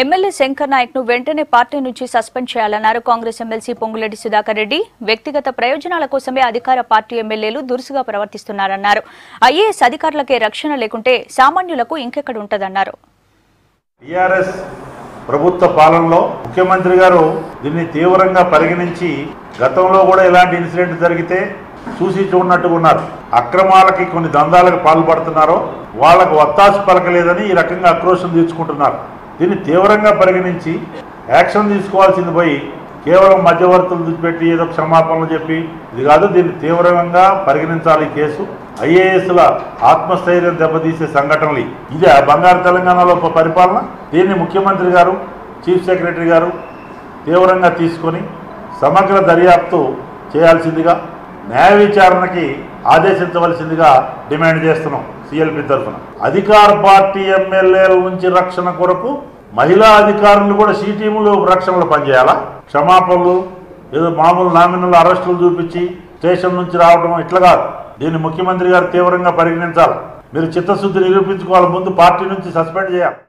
MLA Shankar Naik ను వెంటనే party నుంచి సస్పెండ్ చేయాలన్నారు కాంగ్రెస్ ఎమ్మెల్సీ పొంగులేటి సుధాకర్ రెడ్డి. వ్యక్తిగత ప్రయోజనాల కోసమే అధికార పార్టీ ఎమ్మెల్యేలు దురుసుగా ప్రవర్తిస్తున్నారన్నారు. ఐఏఎస్ అధికారులకే రక్షణ లేకుంటే సామాన్యులకు ఇంకెక్కడ ఉంటదన్నారు. టీఆర్ఎస్ ప్రభుత్వ పాలనలో ముఖ్యమంత్రి గారు దీన్ని తీవ్రంగా పరిగణించి గతంలో కూడా ఇలాంటి ఇన్సిడెంట్ జరిగితే చూసి చూడనట్టుగా ఉన్నారు. అక్రమాలకి కొన్ని దందాలకు పాల్పడుతున్నారో వాళ్లకు వత్తాసు పలకలేదని ఈ రకంగా ఆక్రోశం తీర్చుకుంటున్నారు. దీన్ని తీవ్రంగా పరిగణించి యాక్షన్ తీసుకోవాల్సింది పోయి కేవలం మధ్యవర్తులు పెట్టి ఏదో క్షమాపణలు చెప్పి ఇది కాదు, దీన్ని తీవ్రంగా పరిగణించాలి. ఈ కేసు ఐఏఎస్ల ఆత్మస్థైర్యం దెబ్బతీసే సంఘటనలు ఇదే బంగారు తెలంగాణలో పరిపాలన. దీన్ని ముఖ్యమంత్రి గారు, చీఫ్ సెక్రటరీ గారు తీవ్రంగా తీసుకొని సమగ్ర దర్యాప్తు చేయాల్సిందిగా, న్యాయ విచారణకి ఆదేశించవలసిందిగా డిమాండ్ చేస్తున్నాం. సిఎల్పి తరఫున అధికార పార్టీ ఎమ్మెల్యేల నుంచి రక్షణ కొరకు మహిళా అధికారులు కూడా సి టీములు రక్షణలో పనిచేయాలా? క్షమాపణలు ఏదో మామూలు నామినల్ అరెస్టులు చూపించి స్టేషన్ నుంచి రావడం ఇట్లా కాదు. దీన్ని ముఖ్యమంత్రి గారు తీవ్రంగా పరిగణించాలి. మీరు చిత్తశుద్ధి నిరూపించుకోవాలి, ముందు పార్టీ నుంచి సస్పెండ్ చేయాలి.